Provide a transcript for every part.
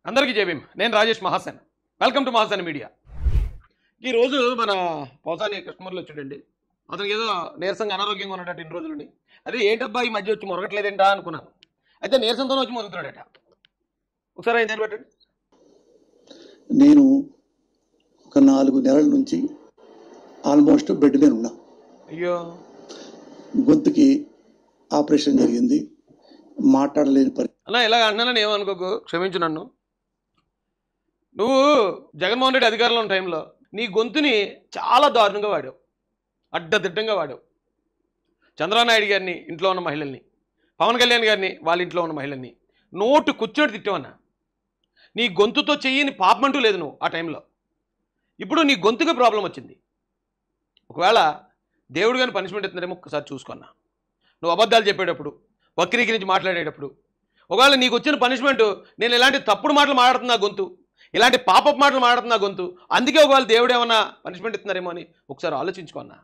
అందరికీ జేబీఎం. నేను Rajesh Mahasen. Welcome to Mahasen media. ఈరోజు మన పోసాని కస్టమర్లు వచ్చాడండి. అతనికి ఏదో నీరసంగా అనారోగ్యంగా ఉన్నాడట ఇన్ని రోజులని. అదే ఏంటబ్బా ఈ మధ్య వచ్చి మొరగట్లేదేంటా అనుకున్నాను. అయితే నీరసంతోనే వచ్చి మొరుగుతున్నాడట. ఒకసారి ఆయన పెట్టండి. నేను ఒక 4 నెలల నుంచి ఆల్మోస్ట్ బెడ్ మీద ఉన్నా. అయ్యో, గొంతుకి ఆపరేషన్ జరిగింది, మాట్లాడలేని పరిస్థితి. అన్న ఇలాగ అంటున్నానని ఏమనుకోకు, క్షమించు నన్ను. నువ్వు జగన్మోహన్ రెడ్డి అధికారంలో ఉన్న టైంలో నీ గొంతుని చాలా దారుణంగా వాడావు, అడ్డదిడ్డంగా వాడావు. చంద్రబాబు నాయుడు గారిని, ఇంట్లో ఉన్న మహిళల్ని, పవన్ కళ్యాణ్ గారిని, వాళ్ళ ఇంట్లో ఉన్న మహిళల్ని నోటు కూర్చోటి తిట్టావన్నా. నీ గొంతుతో చెయ్యని పాపమంటూ లేదు నువ్వు ఆ టైంలో. ఇప్పుడు నీ గొంతుకి ప్రాబ్లం వచ్చింది. ఒకవేళ దేవుడు గారిని పనిష్మెంట్ ఇస్తున్నారేమో ఒక్కసారి చూసుకున్నా. నువ్వు అబద్ధాలు చెప్పేటప్పుడు, వక్రీకరించి మాట్లాడేటప్పుడు, ఒకవేళ నీకు వచ్చిన పనిష్మెంట్ నేను ఇలాంటి తప్పుడు మాటలు మాట్లాడుతున్నా గొంతు, ఇలాంటి పాపపు మాటలు మాట్లాడుతున్నా గొంతు, అందుకే ఒకవేళ దేవుడు ఏమన్నా పనిష్మెంట్ ఇస్తున్నారేమో అని ఒకసారి ఆలోచించుకున్నా.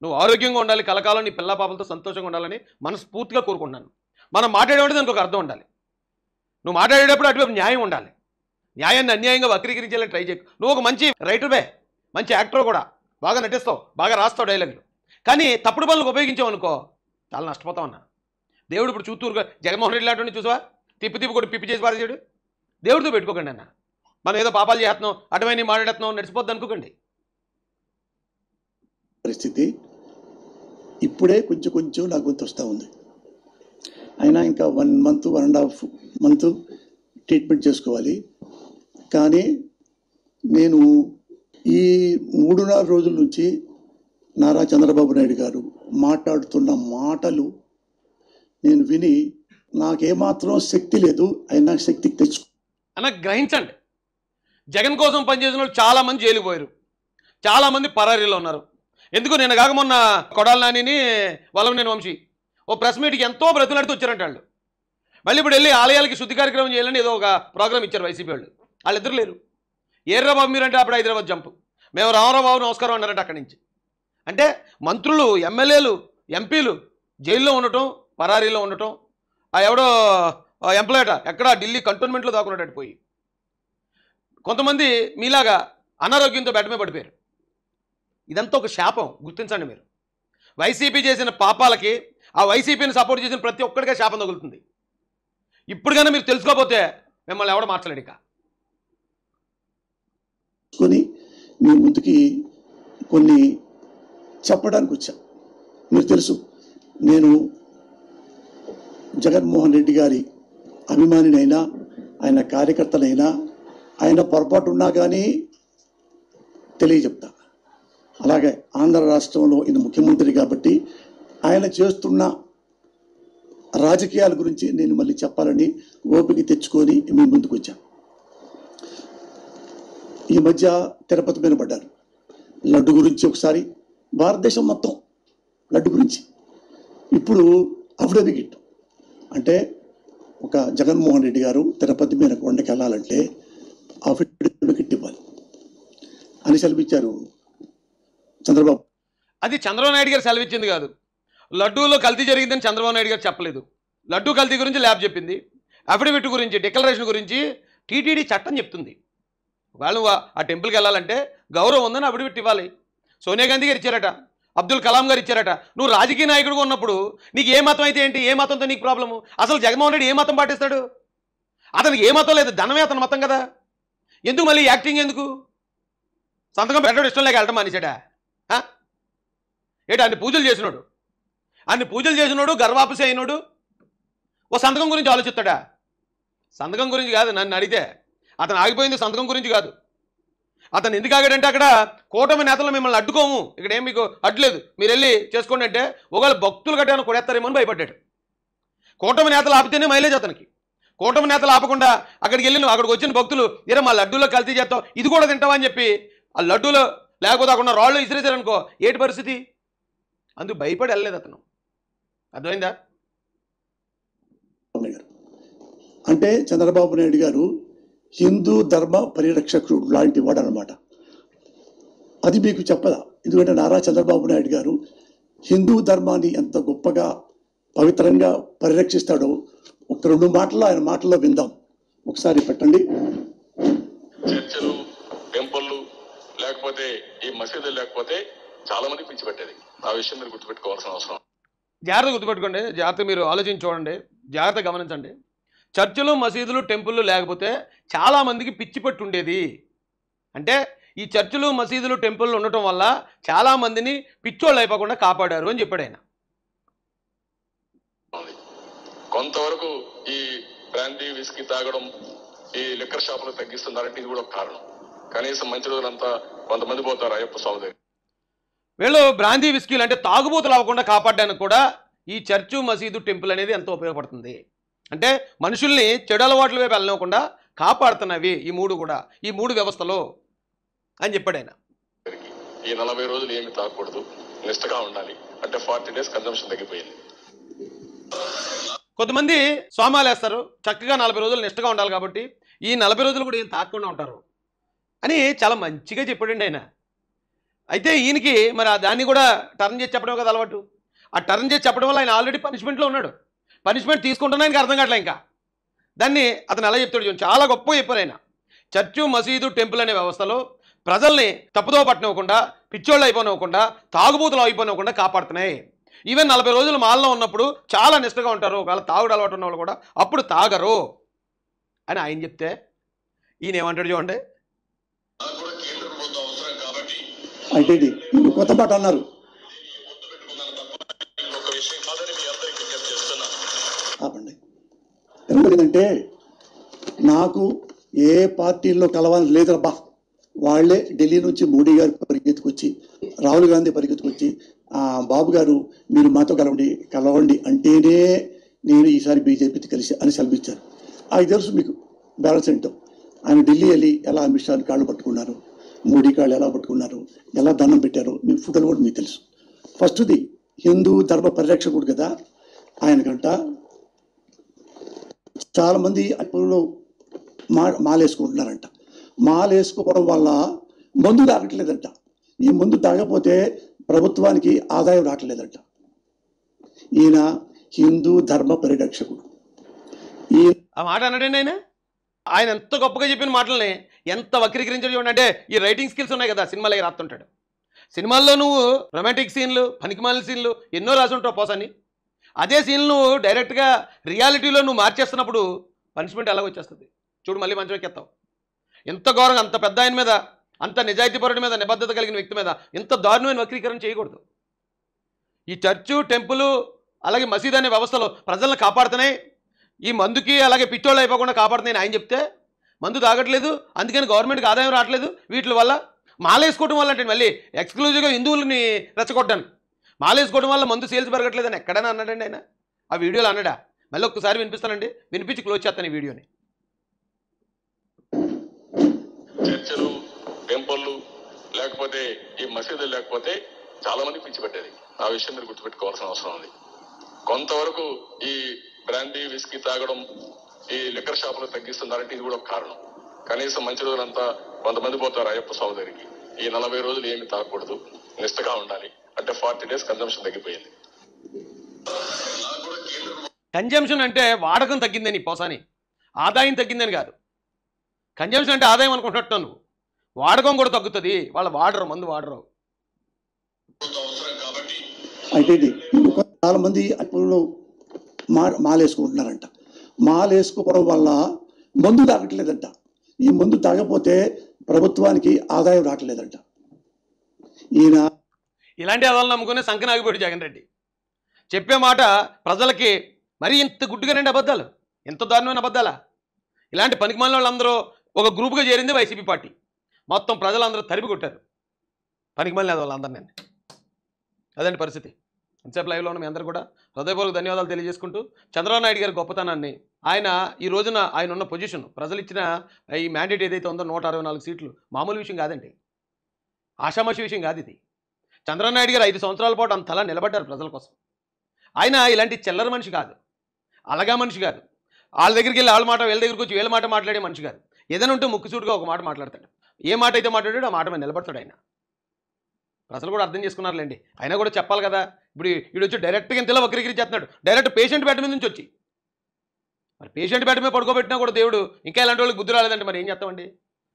నువ్వు ఆరోగ్యంగా ఉండాలి, కలకాలం నీ పిల్ల పాపలతో సంతోషంగా ఉండాలని మనస్ఫూర్తిగా కోరుకుంటున్నాను. మనం మాట్లాడేవాడు దానికి ఒక అర్థం ఉండాలి. నువ్వు మాట్లాడేటప్పుడు అటువైపు న్యాయం ఉండాలి. న్యాయాన్ని అన్యాయంగా వక్రీకరించాలని ట్రై చేయకు. నువ్వు ఒక మంచి రైటర్వే, మంచి యాక్టర్ కూడా, బాగా నటిస్తావు, బాగా రాస్తావు డైలాగులు. కానీ తప్పుడు పనులకు ఉపయోగించావు అనుకో చాలా నష్టపోతావు అన్నా. దేవుడు ఇప్పుడు చూత్తూరుగా జగన్మోహన్ రెడ్డి లాంటి చూసావా, తిప్పి కూడా పిప్పి చేసి పారేసాడు. దేవుడితో పెట్టుకోకండి అన్న. మనం ఏదో పాపాలు చేస్తున్నాం, అటువైనా మాట్లాడుతున్నాం, నడిచిపోద్ది అనుకోకండి. పరిస్థితి ఇప్పుడే కొంచెం నా గొంతు వస్తూ ఉంది. అయినా ఇంకా 1 month 1.5 month ట్రీట్మెంట్ చేసుకోవాలి. కానీ నేను ఈ 3-4 రోజుల నుంచి నారా చంద్రబాబు నాయుడు గారు మాట్లాడుతున్న మాటలు నేను విని నాకేమాత్రం శక్తి లేదు. అయినా శక్తికి తెచ్చుకో అన్న, గ్రహించండి. జగన్ కోసం పనిచేసిన వాళ్ళు చాలామంది జైలుకు పోయారు, చాలామంది పరారీలో ఉన్నారు. ఎందుకు నేను కాక మొన్న కొడాల నానిని, వల్లభనేని వంశీ ఓ ప్రెస్ మీట్కి ఎంతో బ్రతులాడుతూ వచ్చారంట వాళ్ళు. మళ్ళీ ఇప్పుడు వెళ్ళి ఆలయాలకి శుద్ధి కార్యక్రమం చేయాలని ఏదో ఒక ప్రోగ్రామ్ ఇచ్చారు వైసీపీ వాళ్ళు. వాళ్ళిద్దరు లేరు. ఏర్రా బాబు మీరంటే అప్పుడు హైదరాబాద్ జంపు, మేము రామరావు బాబు నమస్కారం అన్నారంట అక్కడి నుంచి. అంటే మంత్రులు, ఎమ్మెల్యేలు, ఎంపీలు జైల్లో ఉండటం, పరారీలో ఉండటం, ఆ ఎవడో ఎంప్లాయట ఎక్కడ ఢిల్లీ కంటోన్మెంట్లో దాక్కున్నట్టు పోయి, కొంతమంది మీలాగా అనారోగ్యంతో బెడ్ మీద పడిపోయారు. ఇదంతా ఒక శాపం, గుర్తించండి మీరు. వైసీపీ చేసిన పాపాలకి ఆ వైసీపీని సపోర్ట్ చేసిన ప్రతి ఒక్కడికే శాపం తగులుతుంది. ఇప్పుడు కానీ మీరు తెలుసుకోకపోతే మిమ్మల్ని ఎవడో మార్చలేడు. ఇక మీ ముందుకి కొన్ని చెప్పడానికి వచ్చా. మీరు తెలుసు, నేను జగన్మోహన్ రెడ్డి గారి అభిమానినైనా, ఆయన కార్యకర్తనైనా, ఆయన పొరపాటు ఉన్నా కానీ తెలియజెప్తా. అలాగే ఆంధ్ర రాష్ట్రంలో ఈయన ముఖ్యమంత్రి కాబట్టి ఆయన చేస్తున్న రాజకీయాల గురించి నేను మళ్ళీ చెప్పాలని ఓపిక తెచ్చుకొని మీ ముందుకు వచ్చాను. ఈ మధ్య తిరుపతి మీద పడ్డారు. లడ్డు గురించి ఒకసారి, భారతదేశం మొత్తం లడ్డు గురించి. ఇప్పుడు అఫిడవిట్ అంటే ఒక జగన్మోహన్ రెడ్డి గారు తిరుపతి మీద కొండకి వెళ్ళాలంటే అఫిడవిట్ ఇవ్వాలి అని సెలవిచ్చారు చంద్రబాబు. అది చంద్రబాబు నాయుడు గారు సెలవిచ్చింది కాదు. లడ్డూలో కల్తీ జరిగిందని చంద్రబాబు నాయుడు గారు చెప్పలేదు. లడ్డూ కల్తీ గురించి ల్యాబ్ చెప్పింది. అఫిడవిట్ గురించి, డిక్లరేషన్ గురించి టీటీడీ చట్టం చెప్తుంది. ఒకవేళ నువ్వు ఆ టెంపుల్కి వెళ్ళాలంటే గౌరవం ఉందని అఫిడవిట్ ఇవ్వాలి. సోనియా గాంధీ గారు ఇచ్చారట, అబ్దుల్ కలాం గారు ఇచ్చారట. నువ్వు రాజకీయ నాయకుడిగా ఉన్నప్పుడు నీకు ఏ మతం అయితే ఏంటి, ఏ మతంతో నీకు ప్రాబ్లము? అసలు జగన్మోహన్ రెడ్డి ఏ మతం పాటిస్తాడు? అతనికి ఏ మతం లేదు, ధనమే అతని మతం కదా. ఎందుకు మళ్ళీ యాక్టింగ్ ఎందుకు? సంతకం పెట్టడం ఇష్టం లేక వెళ్ళటం మానేశాడా? ఏంటి అన్ని పూజలు చేసినోడు, గర్వాపసి అయినోడు ఓ సంతకం గురించి ఆలోచిస్తాడా? సంతకం గురించి కాదు నన్ను అడిగితే. అతను ఆగిపోయింది సంతకం గురించి కాదు. అతను ఎందుకు ఆగాడంటే అక్కడ కూటమి నేతలు మిమ్మల్ని అడ్డుకోము, ఇక్కడ ఏం మీకు అడ్డులేదు, మీరు వెళ్ళి చేసుకోండి అంటే ఒకవేళ భక్తులు కట్టాను కొడేస్తారేమో అని భయపడ్డాడు. కూటమి నేతలు ఆపితేనే మైలేజ్ అతనికి. కూటమి నేతలు ఆపకుండా అక్కడికి వెళ్ళి అక్కడికి వచ్చిన భక్తులు ఇరే మా లడ్డూలో కల్తీ చేస్తావు, ఇది కూడా తింటావా అని చెప్పి ఆ లడ్డూలో లేకపోతే అక్కడ రాళ్ళు ఇసిరేసారనుకో ఏంటి పరిస్థితి? అందుకు భయపడి వెళ్ళలేదు అతను. అర్థమైందా? అంటే చంద్రబాబు నాయుడు గారు హిందూ ధర్మ పరిరక్షకుడు లాంటి వాడు అనమాట. అది మీకు చెప్పదా? ఎందుకంటే నారా చంద్రబాబు నాయుడు గారు హిందూ ధర్మాన్ని ఎంత గొప్పగా పవిత్రంగా పరిరక్షిస్తాడో ఒక 2 మాటల్లో ఆయన మాటల్లో విందాం. ఒకసారి పెట్టండి. చర్చలు, టెంపుల్లు లేకపోతే ఈ మసీదులు లేకపోతే చాలా మంది పిచ్చి పెట్టేది. ఆ విషయం మీరు గుర్తుపెట్టుకోవాల్సిన అవసరం. జాగ్రత్త గుర్తుపెట్టుకోండి, జాగ్రత్త మీరు ఆలోచించి చూడండి, జాగ్రత్త గమనించండి. చర్చిలు, మసీదులు, టెంపుల్లు లేకపోతే చాలామందికి పిచ్చి పట్టు ఉండేది. అంటే ఈ చర్చిలు, మసీదులు, టెంపుల్లు ఉండటం వల్ల చాలామందిని పిచ్చోళ్ళు అయిపోకుండా కాపాడారు అని చెప్పాడు ఆయన. కొంతవరకు ఈ బ్రాందీ, విస్కీ తాగడం, ఈ లిక్కర్ షాపులు తగ్గిస్తున్నారంటే ఇది కూడా ఒక కారణం. కనీసం మంచి రోజులంతా కొంతమంది పోతారు అయ్యప్ప స్వామి దగ్గర. వీళ్ళు బ్రాందీ, విస్కీలు అంటే తాగుబోతులు అవ్వకుండా కాపాడడానికి కూడా ఈ చర్చు, మసీదు, టెంపుల్ అనేది ఎంతో ఉపయోగపడుతుంది. అంటే మనుషుల్ని చెడు అలవాట్ల వైపు వెళ్ళనివ్వకుండా కాపాడుతున్నవి ఈ మూడు కూడా, ఈ మూడు వ్యవస్థలో అని చెప్పాడు ఆయన. ఈ 40 రోజులు ఏమి తాగకూడదు, నిష్టగా ఉండాలి. అంటే 40 days కన్జంప్షన్ తగ్గిపోయింది. కొంతమంది స్వామాలు వేస్తారు, చక్కగా 40 రోజులు నిష్టగా ఉండాలి కాబట్టి ఈ 40 రోజులు కూడా ఏం తాగకుండా ఉంటారు అని చాలా మంచిగా చెప్పాడండి ఆయన. అయితే ఈయనకి మరి దాన్ని కూడా టర్న్ చేసి చెప్పడం కదా అలవాటు. ఆ టర్న్ చేసి చెప్పడం వల్ల ఆయన ఆల్రెడీ పనిష్మెంట్లో ఉన్నాడు. పనిష్మెంట్ తీసుకుంటున్నా ఆయనకి అర్థం కావట్లే. ఇంకా దాన్ని అతను ఎలా చెప్తాడు చూడండి, చాలా గొప్పగా చెప్పారు ఆయన. చర్చు, మసీదు, టెంపుల్ అనే వ్యవస్థలో ప్రజల్ని తప్పుదో పట్టనివ్వకుండా, పిచ్చోళ్ళు అయిపోనివ్వకుండా, తాగుబోతులు అయిపోనివ్వకుండా కాపాడుతున్నాయి. ఈవెన్ 40 రోజులు మాల్లో ఉన్నప్పుడు చాలా నిష్టగా ఉంటారు, ఒకవేళ తాగుడు అలవాటు ఉన్న వాళ్ళు కూడా అప్పుడు తాగరు అని ఆయన చెప్తే ఈయన ఏమంటాడు చూడండి. అయితే ఇది కొత్త మాట అన్నారు. ఆపండి. ఎందుకంటే నాకు ఏ పార్టీల్లో కలవాలని లేదబ్బా. వాళ్ళే ఢిల్లీ నుంచి మోడీ గారు పరిగెత్తుకొచ్చి, రాహుల్ గాంధీ పరిగెత్తుకొచ్చి, బాబు గారు మీరు మాతో కలవండి అంటేనే నేను ఈసారి బీజేపీతో కలిసి అని సెలవిచ్చారు. అది తెలుసు మీకు బ్యాలెన్స్ ఏంటో. ఆయన ఢిల్లీ వెళ్ళి ఎలా అమిత్ షా కాళ్ళు పట్టుకున్నారు, మోడీ కాళ్ళు ఎలా పట్టుకున్నారు, ఎలా దండం పెట్టారు, మీకు ఫోటోలు కూడా మీకు తెలుసు. ఫస్ట్ది హిందూ ధర్మ పరిరక్షకుడు కదా ఆయనకంట. చాలామంది ఇప్పుడు మాలేసుకుంటున్నారంట. మాలేసుకోవడం వల్ల మందు తాగట్లేదంట. ఈ మందు తాగకపోతే ప్రభుత్వానికి ఆదాయం రావట్లేదంట. ఈయన హిందూ ధర్మ పరిరక్షకుడు. ఆ మాట అన్నాడండి ఆయన. ఆయన ఎంత గొప్పగా చెప్పిన మాటల్ని ఎంత వక్రీకరించాడు చూడండి. అంటే ఈ రైటింగ్ స్కిల్స్ ఉన్నాయి కదా, సినిమాలకి రాస్తుంటాడు. సినిమాల్లో నువ్వు రొమాంటిక్ సీన్లు, పనికిమాలిన సీన్లు ఎన్నో రాసి ఉంటావు పోసని. అదే సీన్లు నువ్వు డైరెక్ట్గా రియాలిటీలో నువ్వు మార్చేస్తున్నప్పుడు పనిష్మెంట్ ఎలాగ వచ్చేస్తుంది చూడు, మళ్ళీ మంచి ఎక్కేస్తావు. ఎంత ఘోరంగా, అంత పెద్ద ఆయన మీద, అంత నిజాయితీపరుడి మీద, నిబద్ధత కలిగిన వ్యక్తి మీద ఇంత దారుణమైన వక్రీకరణ చేయకూడదు. ఈ చర్చు, టెంపుల్ అలాగే మసీదు అనే వ్యవస్థలో ప్రజలను కాపాడుతున్నాయి, ఈ మందుకి అలాగే పిచ్చోళ్ళు అయిపోకుండా కాపాడుతున్నాయి ఆయన చెప్తే మందు తాగట్లేదు, అందుకని గవర్నమెంట్కి ఆదాయం రావట్లేదు వీటి వల్ల. మాలేసుకోవడం వల్ల అంటే మళ్ళీ ఎక్స్క్లూజివ్గా హిందువులని రెచ్చగొట్టాను, మాలేసుకోవడం వల్ల మందు సేల్స్ పెరగట్లేదు అని ఎక్కడైనా అన్నాడండి ఆయన. ఆ వీడియోలో అన్నాడా? మళ్ళీ ఒక్కసారి వినిపిస్తానండి, వినిపించి క్లోజ్ చేస్తాను ఈ వీడియోని. చర్చలు, టెంపుల్లు లేకపోతే ఈ మసీదులు లేకపోతే చాలా మంది పిచ్చి పెట్టేది. ఆ విషయం మీరు గుర్తుపెట్టుకోవాల్సిన అవసరం ఉంది. కొంతవరకు ఈ బ్రాందీ, విస్కీ తాగడం, ఈ లిక్కర్ షాపులు తగ్గిస్తున్నారంటే ఇది కూడా ఒక కారణం. కనీసం మంచి రోజులంతా కొంతమంది పోతారు అయ్యప్ప స్వామి దగ్గరికి. ఈ 40 రోజులు ఏమి తాగకూడదు, నిష్టగా ఉండాలి. అంటే 40 days కన్జంప్షన్ తగ్గిపోయింది. కన్జంప్షన్ అంటే వాడకం తగ్గిందని పోసాని, ఆదాయం తగ్గిందని కాదు. కన్జంప్షన్ అంటే ఆదాయం అనుకుంటున్నట్టు నువ్వు, వాడకం కూడా తగ్గుతుంది. వాళ్ళు వాడరు, మందు వాడరు. అయితే ఇది చాలా మంది ఇప్పుడు మాలేసుకుంటున్నారంట. మాలేసుకోవడం వల్ల మందు తాగట్లేదంట. ఈ మందు తాగకపోతే ప్రభుత్వానికి ఆదాయం రావట్లేదంట. ఈయన ఇలాంటి అదాలు నమ్ముకునే సంకనాగిపోయాడు జగన్ రెడ్డి. చెప్పే మాట ప్రజలకి మరీ ఇంత గుడ్డుగా రండి అబద్ధాలు, ఎంత దారుణమైన అబద్ధాలా. ఇలాంటి పనికిమాలిన వాళ్ళందరూ ఒక గ్రూప్గా చేరింది వైసీపీ పార్టీ. మొత్తం ప్రజలందరూ తరిమి కొట్టారు పనికిమాలిన వాళ్ళందరినీ. అదండి పరిస్థితి. ఎంతసేపు లైవ్లో ఉన్న మీ అందరూ కూడా హృదయపూర్వక ధన్యవాదాలు తెలియజేసుకుంటూ, చంద్రబాబు నాయుడు గారి గొప్పతనాన్ని, ఆయన ఈ రోజున ఆయన ఉన్న పొజిషన్, ప్రజలు ఇచ్చిన ఈ మ్యాండేట్ ఏదైతే ఉందో 164 సీట్లు మామూలు విషయం కాదండి, ఆషామాషి విషయం కాదు ఇది. చంద్రబాబు నాయుడు గారు 5 సంవత్సరాల పాటు అంతలా నిలబడ్డారు ప్రజల కోసం. ఆయన ఇలాంటి చిల్లర మనిషి కాదు, అలగా మనిషి కాదు. వాళ్ళ దగ్గరికి వెళ్ళి వాళ్ళ మాట, వీళ్ళ దగ్గరికి వచ్చి వీళ్ళ మాట మాట్లాడే మనిషి కాదు. ఏదైనా ఉంటే ముక్కుసూటుగా ఒక మాట మాట్లాడతాడు. ఏ మాట అయితే మాట్లాడాడో ఆ మాట మీద నిలబడతాడు ఆయన. ప్రజలు కూడా అర్థం చేసుకున్నారులేండి. అయినా కూడా చెప్పాలి కదా. ఇప్పుడు వీడు వచ్చి డైరెక్ట్గా ఇంతలో వక్రీకరించి చేస్తున్నాడు, డైరెక్ట్ పేషెంట్ బెడ్ మీద నుంచి వచ్చి మరి పేషెంట్ బెడ్ మీద పడుకోబెట్టినా కూడా దేవుడు ఇంకా ఇలాంటి వాళ్ళకి బుద్ధి రాలేదంటే మరి ఏం చేస్తామండి?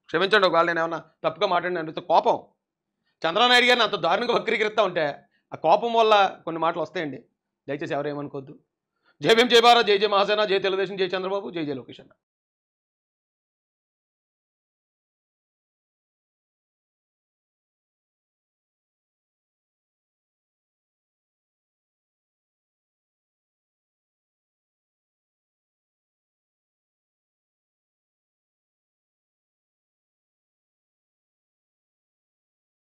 క్షమించండి ఒకవేళ నేను ఏమన్నా తప్పుగా మాట్లాడిన కోపం చంద్రబాబు గారిని అంత దారుణంగా వక్రీకరిస్తూ ఉంటే ఆ కోపం వల్ల కొన్ని మాటలు వస్తాయండి. దయచేసి ఎవరు ఏమనుకోవద్దు. జై భీమ్, జై భారత్, జై జై మహాసేన, జై తెలుగుదేశం, జై చంద్రబాబు, జై జై లోకేష్ అన్న.